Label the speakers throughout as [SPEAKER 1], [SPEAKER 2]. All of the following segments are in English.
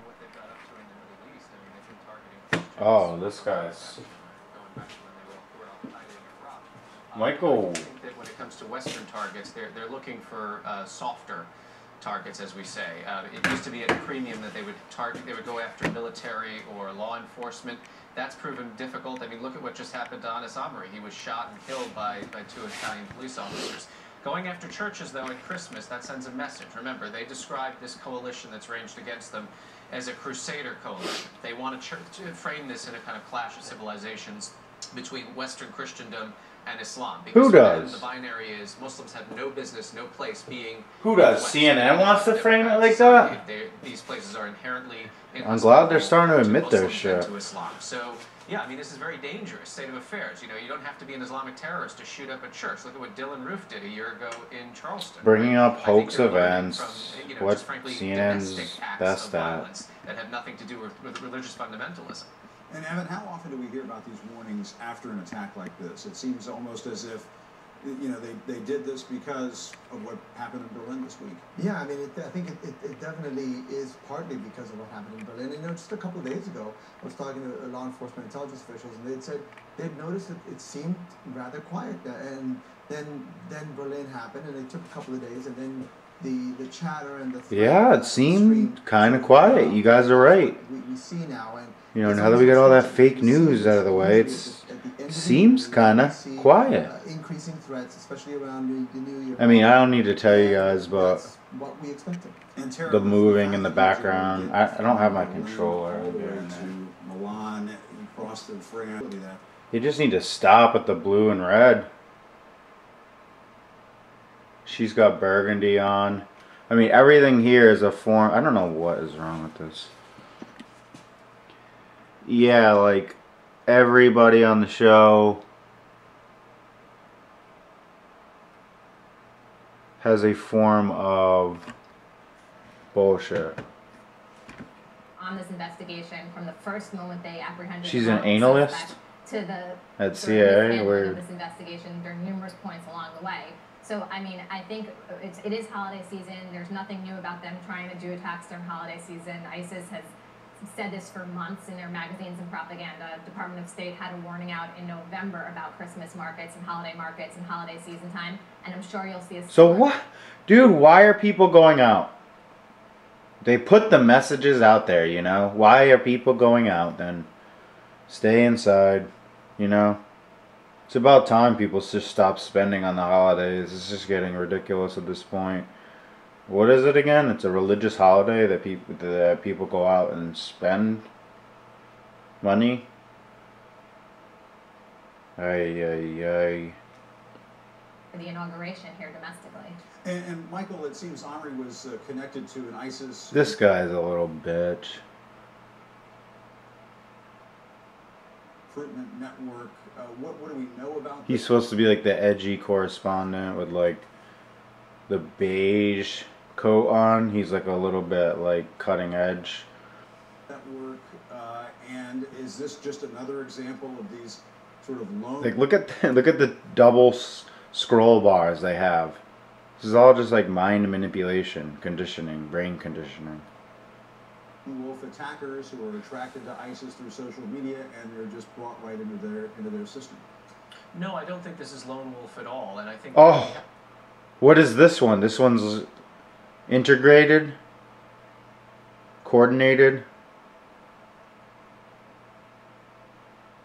[SPEAKER 1] what they've got up to in the Middle East. I mean, they've been targeting Christians.
[SPEAKER 2] Oh, this guy's...
[SPEAKER 1] Going back to when they were occupied in Iraq.
[SPEAKER 2] Michael.
[SPEAKER 1] I think that when it comes to Western targets, they're looking for softer targets, as we say. It used to be at a premium that they would go after military or law enforcement. That's proven difficult. I mean, look at what just happened to Anas Amri. He was shot and killed by 2 Italian police officers. Going after churches, though, at Christmas, that sends a message. Remember, they described this coalition that's ranged against them as a crusader coalition. They want to frame this in a kind of clash of civilizations between Western Christendom and Islam. Because
[SPEAKER 2] Who does?
[SPEAKER 1] the binary is Muslims have no business, no place being...
[SPEAKER 2] Who does? CNN wants to frame it like that?
[SPEAKER 1] These places are inherently...
[SPEAKER 2] I'm glad they're starting to admit their
[SPEAKER 1] Muslims
[SPEAKER 2] shit.
[SPEAKER 1] to Islam. So, yeah, I mean, this is a very dangerous state of affairs. You know, you don't have to be an Islamic terrorist to shoot up a church. Look at what Dylan Roof did a year ago in Charleston.
[SPEAKER 2] Bringing up
[SPEAKER 1] I think
[SPEAKER 2] hoax
[SPEAKER 1] they're learning
[SPEAKER 2] events,
[SPEAKER 1] from, you know,
[SPEAKER 2] what
[SPEAKER 1] just frankly,
[SPEAKER 2] CNN's
[SPEAKER 1] domestic acts
[SPEAKER 2] best
[SPEAKER 1] of
[SPEAKER 2] at.
[SPEAKER 1] violence that have nothing to do with religious fundamentalism.
[SPEAKER 3] And Evan, how often do we hear about these warnings after an attack like this? It seems almost as if, you know, they did this because of what happened in Berlin this week.
[SPEAKER 4] Yeah, I mean, I think it definitely is partly because of what happened in Berlin. And, you know, just a couple of days ago, I was talking to law enforcement intelligence officials, and they'd said they'd noticed that it seemed rather quiet. And then Berlin happened, and it took a couple of days, and then the chatter and the...
[SPEAKER 2] Yeah, it seemed kind of quiet. You guys are right.
[SPEAKER 4] We see now, and...
[SPEAKER 2] You know, now that we got all that fake news out of the way, it seems kind of quiet.
[SPEAKER 4] Increasing threats, especially around the New Year.
[SPEAKER 2] I mean, I don't need to tell you guys, but
[SPEAKER 4] That's what we expected.
[SPEAKER 2] the moving in the background, I don't have my controller.
[SPEAKER 3] To Milan, across to France.
[SPEAKER 2] You just need to stop at the blue and red. She's got burgundy on. I mean, everything here is a form. I don't know what is wrong with this. Yeah, like everybody on the show has a form of bullshit.
[SPEAKER 5] On this investigation, from the first moment they apprehended...
[SPEAKER 2] She's an analyst
[SPEAKER 5] to the
[SPEAKER 2] at CIA, where
[SPEAKER 5] of this investigation, there are numerous points along the way. So, I mean, I think it is holiday season. There's nothing new about them trying to do attacks during holiday season. ISIS has said this for months in their magazines and propaganda. Department of State had a warning out in November about Christmas markets and holiday season time, and I'm sure you'll see a...
[SPEAKER 2] So what? Dude, why are people going out? They put the messages out there, you know? Why are people going out then? Stay inside, you know? It's about time people just stop spending on the holidays. It's just getting ridiculous at this point. What is it again? It's a religious holiday that people go out and spend money. Ay.
[SPEAKER 5] For the inauguration here domestically.
[SPEAKER 3] And Michael, it seems Omri was connected to an ISIS...
[SPEAKER 2] This guy's a little bitch.
[SPEAKER 3] recruitment network. What do we know about
[SPEAKER 2] He's supposed to be like the edgy correspondent with like the beige coat on. He's like a little bit like cutting edge.
[SPEAKER 3] Network, and is this just another example of these sort of lone...
[SPEAKER 2] Like look at the double scroll bars they have. This is all just like mind manipulation, conditioning, brain conditioning.
[SPEAKER 3] Wolf attackers who are attracted to ISIS through social media, and they're just brought right into their system.
[SPEAKER 1] No, I don't think this is lone wolf at all, and I think...
[SPEAKER 2] Oh, what is this one? This one's integrated, coordinated.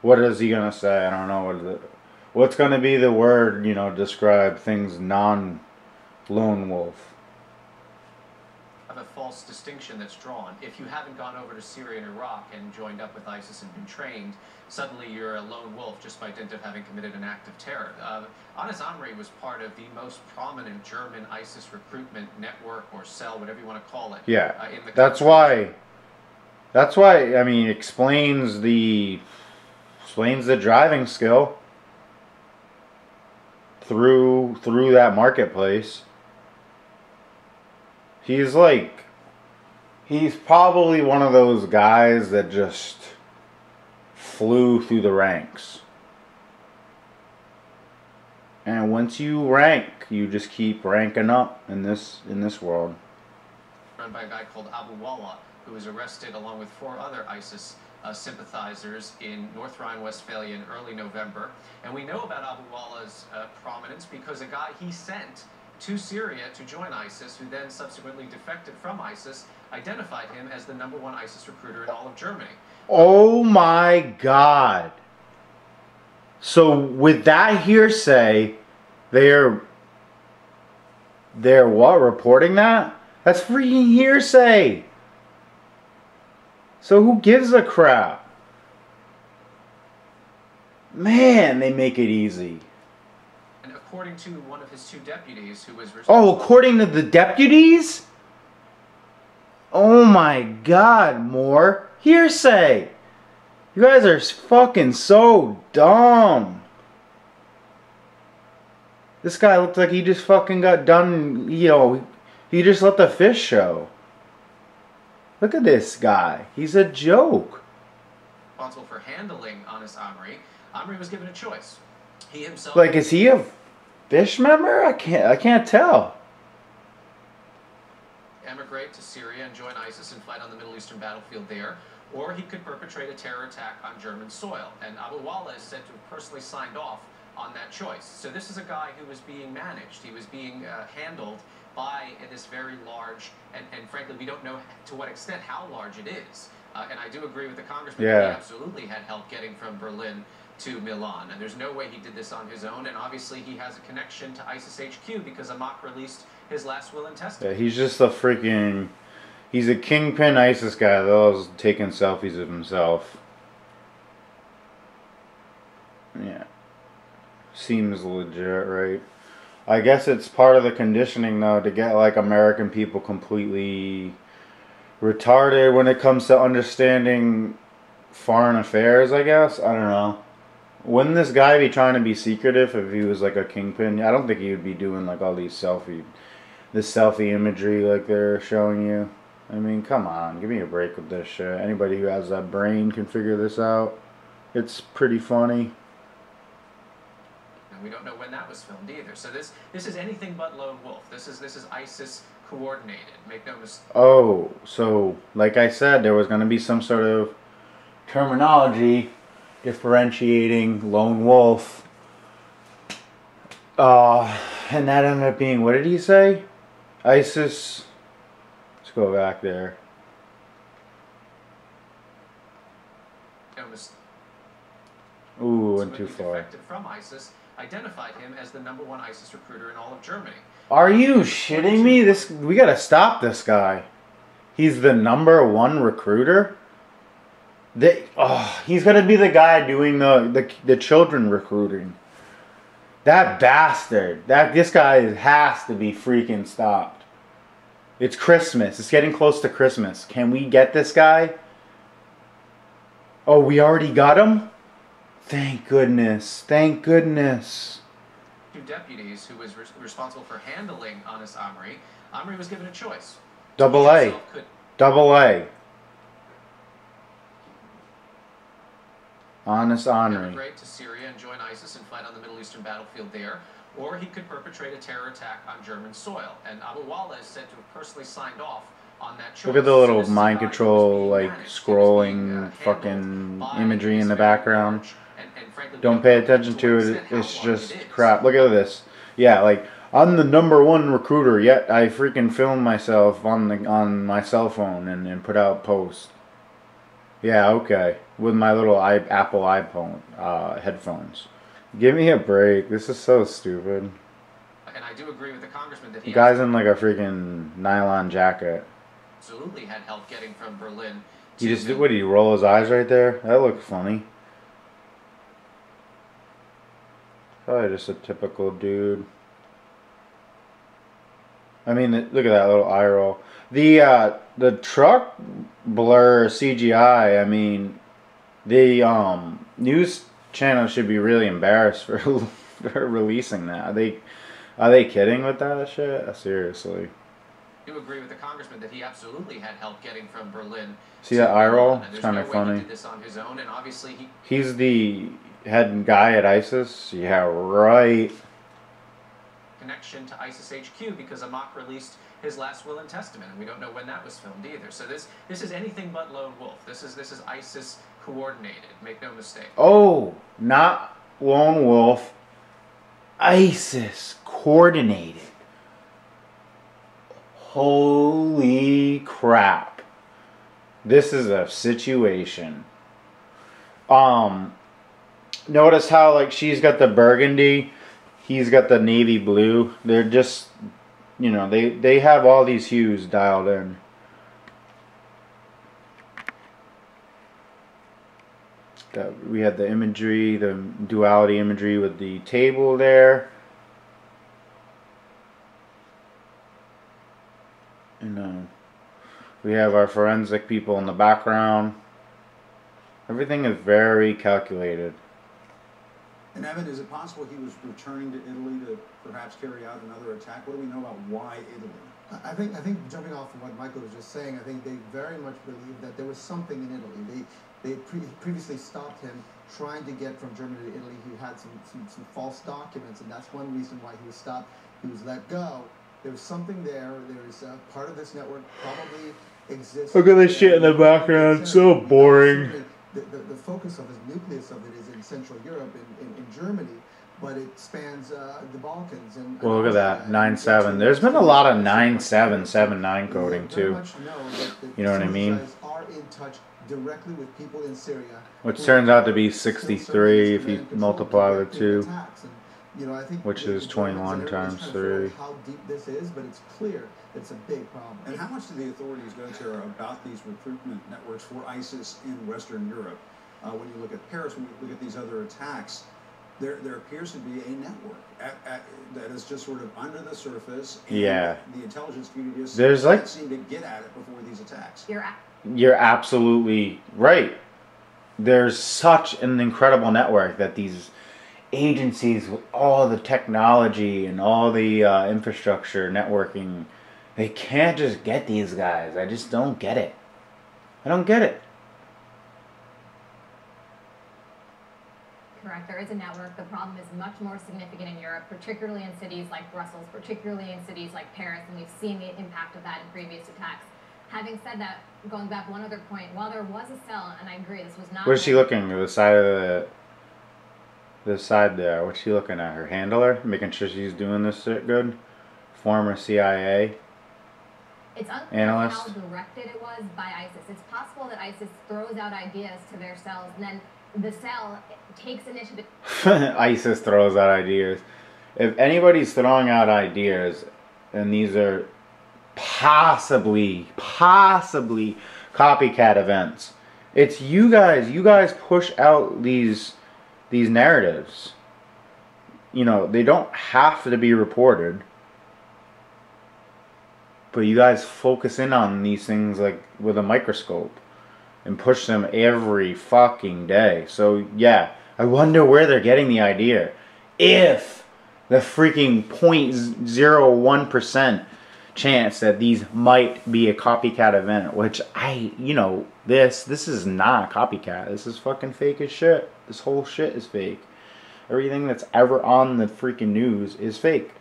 [SPEAKER 2] What is he gonna say? I don't know. What's gonna be the word, you know, describe things non-lone wolf?
[SPEAKER 1] Of a false distinction that's drawn. If you haven't gone over to Syria and Iraq and joined up with ISIS and been trained, suddenly you're a lone wolf just by dint of having committed an act of terror. Anas Amri was part of the most prominent German ISIS recruitment network or cell, whatever you want to call it.
[SPEAKER 2] Yeah,
[SPEAKER 1] in the
[SPEAKER 2] that's why. I mean, explains the driving skill through that marketplace. He's probably one of those guys that just flew through the ranks. And once you rank, you just keep ranking up in this world.
[SPEAKER 1] Run by a guy called Abu Walla, who was arrested along with 4 other ISIS sympathizers in North Rhine-Westphalia in early November. And we know about Abu Wallah's prominence because a guy he sent to Syria to join ISIS, who then subsequently defected from ISIS, identified him as the #1 ISIS recruiter in all of Germany.
[SPEAKER 2] Oh my God. So with that hearsay, they're what, reporting that? That's freaking hearsay. So who gives a crap? Man, they make it easy.
[SPEAKER 1] And according to one of his 2 deputies who was
[SPEAKER 2] Oh, according to the deputies? Oh my God, more hearsay. You guys are fucking so dumb. This guy looked like he just fucking got done, you know, he just let the fish show. Look at this guy. He's a joke.
[SPEAKER 1] responsible for handling Anas Amri. Amri was given a choice. He himself...
[SPEAKER 2] Like, is he a fish member? I can't tell.
[SPEAKER 1] Emigrate to Syria and join ISIS and fight on the Middle Eastern battlefield there, or he could perpetrate a terror attack on German soil. And Abu Wallah is said to have personally signed off on that choice. So this is a guy who was being managed. He was being handled by this very large, and frankly, we don't know to what extent how large it is. And I do agree with the congressman that he absolutely had help getting from Berlin to Milan. And there's no way he did this on his own. And obviously he has a connection to ISIS HQ because Amak released his last will and testament.
[SPEAKER 2] Yeah, he's just a freaking... He's a kingpin ISIS guy that was taking selfies of himself. Yeah. Seems legit, right? I guess it's part of the conditioning, though, to get, like, American people completely retarded when it comes to understanding foreign affairs, I guess. I don't know. Wouldn't this guy be trying to be secretive if he was, like, a kingpin? I don't think he would be doing, like, all these this selfie imagery like they're showing you. I mean, come on. Give me a break with this shit. Anybody who has that brain can figure this out. It's pretty funny.
[SPEAKER 1] And we don't know when that was filmed either. So this is anything but lone wolf. This is ISIS coordinated. Make no mistake.
[SPEAKER 2] Oh, so like I said, there was going to be some sort of terminology differentiating lone wolf. And that ended up being, what did he say? ISIS. Let's go back there. Ooh, went too far.
[SPEAKER 1] Defected from ISIS, identified him as the #1 ISIS recruiter in all of Germany.
[SPEAKER 2] Are you shitting me? We gotta stop this guy. He's the #1 recruiter? He's gonna be the guy doing the children recruiting. That bastard. This guy has to be freaking stopped. It's Christmas. It's getting close to Christmas. Can we get this guy? Oh, we already got him? Thank goodness. Thank goodness.
[SPEAKER 1] 2 deputies who was responsible for handling Anas Amri. Amri was given a choice.
[SPEAKER 2] Double A. Anas Amri.
[SPEAKER 1] Emigrate to Syria and join ISIS and fight on the Middle Eastern battlefield there, or he could perpetrate a terror attack on German soil. And Abu Wallah is said to have personally signed off on that choice.
[SPEAKER 2] Look at the little mind control, like, scrolling fucking imagery in the background.
[SPEAKER 1] And frankly,
[SPEAKER 2] don't pay attention to it. It's just crap. Look at this. Yeah, like, I'm the #1 recruiter, yet I freaking film myself on my cell phone and put out posts. Yeah, okay. With my little Apple iPhone headphones. Give me a break. This is so stupid.
[SPEAKER 1] And I do agree with the congressman that he...
[SPEAKER 2] The guy's in like a freaking nylon jacket.
[SPEAKER 1] Absolutely had help getting from Berlin.
[SPEAKER 2] He just did, what, did he roll his eyes right there? That looked funny. Probably just a typical dude. I mean, look at that little eye roll. The truck blur CGI, I mean, the news channel should be really embarrassed for releasing that. Are they kidding with that shit? Seriously.
[SPEAKER 1] I do agree with the congressman that he absolutely had help getting from Berlin.
[SPEAKER 2] See that eye roll? It's kind of funny.
[SPEAKER 1] He did this on his own, and obviously he's
[SPEAKER 2] the head guy at ISIS? Yeah, right.
[SPEAKER 1] connection to ISIS HQ because Amak released his last will and testament, and we don't know when that was filmed either. So this is anything but lone wolf. This is ISIS coordinated. Make no mistake.
[SPEAKER 2] Oh, not lone wolf. ISIS coordinated. Holy crap. This is a situation. Notice how, like, she's got the burgundy, he's got the navy blue. They're just, you know, they have all these hues dialed in. We had the imagery, the duality imagery with the table there. And we have our forensic people in the background. Everything is very calculated.
[SPEAKER 3] And Evan, is it possible he was returning to Italy to perhaps carry out another attack? What do we know about why Italy?
[SPEAKER 4] I think jumping off of what Michael was just saying, I think they very much believe that there was something in Italy. They previously stopped him trying to get from Germany to Italy. He had some false documents, and that's one reason why he was stopped. He was let go. There was something there. There is part of this network probably exists.
[SPEAKER 2] Look at this shit in the background. So boring.
[SPEAKER 4] The focus of his nucleus of it is in Central Europe, in Germany, but it spans the Balkans. And
[SPEAKER 2] well, look at that, 9/7. There's been a lot of 9/7, 7/9 coding too. You know what I mean?
[SPEAKER 4] Are in touch directly with people in Syria,
[SPEAKER 2] which turns out to be 63 if you multiply the two,
[SPEAKER 4] I think
[SPEAKER 2] which is 21 times 3.
[SPEAKER 4] How deep this is, but it's clear it's a big problem.
[SPEAKER 3] And how much do the authorities know, Tara, about these recruitment networks for ISIS in Western Europe? When you look at Paris, when you look at these other attacks, there appears to be a network that is just sort of under the surface. And
[SPEAKER 2] yeah.
[SPEAKER 3] The intelligence community just
[SPEAKER 2] can't
[SPEAKER 3] seem to get at it before these attacks.
[SPEAKER 2] You're absolutely right. There's such an incredible network that these agencies with all the technology and all the infrastructure networking, they can't just get these guys. I just don't get it. I don't get it.
[SPEAKER 5] Correct. There is a network. The problem is much more significant in Europe, particularly in cities like Brussels, particularly in cities like Paris, and we've seen the impact of that in previous attacks. Having said that, going back one other point, while there was a cell, and I agree, this was not...
[SPEAKER 2] Where's she looking? The side of the side there. What's she looking at? Her handler? Making sure she's doing this shit good? Former CIA
[SPEAKER 5] It's unclear
[SPEAKER 2] analyst.
[SPEAKER 5] how directed it was by ISIS. It's possible that ISIS throws out ideas to their cells, and then the cell takes initiative.
[SPEAKER 2] ISIS throws out ideas. If anybody's throwing out ideas, and these are possibly copycat events, it's you guys. You guys push out these narratives. You know, they don't have to be reported, but you guys focus in on these things like with a microscope and push them every fucking day. So yeah, I wonder where they're getting the idea. If the freaking 0.01% chance that these might be a copycat event, which this is not a copycat. This is fucking fake as shit. This whole shit is fake. Everything that's ever on the freaking news is fake.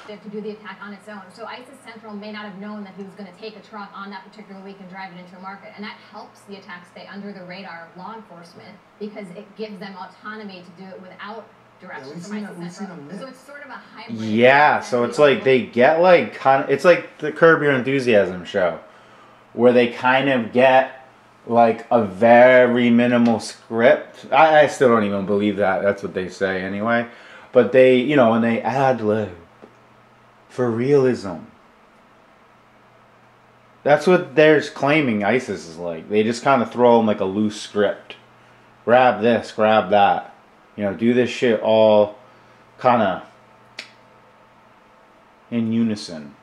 [SPEAKER 5] To do the attack on its own. So ISIS Central may not have known that he was going to take a truck on that particular week and drive it into a market. And that helps the attack stay under the radar of law enforcement because it gives them autonomy to do it without direction from ISIS Central. So it's sort of a hybrid.
[SPEAKER 2] Yeah, so it's like they get like it's like the Curb Your Enthusiasm show where they kind of get like a very minimal script. I still don't even believe that. That's what they say anyway. But they, and they ad lib for realism. That's what they're claiming ISIS is like. They just kind of throw them like a loose script. Grab this, grab that. Do this shit all kind of in unison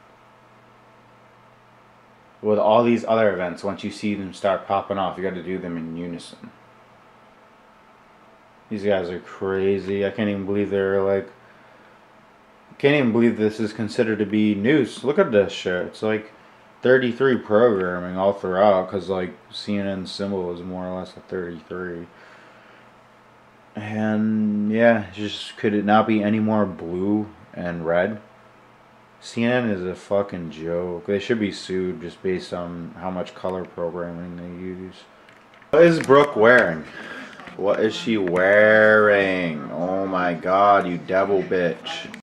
[SPEAKER 2] with all these other events. Once you see them start popping off, you got to do them in unison. These guys are crazy. I can't even believe can't even believe this is considered to be news. Look at this shit. It's like 33 programming all throughout because like CNN symbol is more or less a 33. And yeah, just could it not be any more blue and red. CNN is a fucking joke. They should be sued just based on how much color programming they use. What is Brooke wearing? What is she wearing? Oh my god, you devil bitch.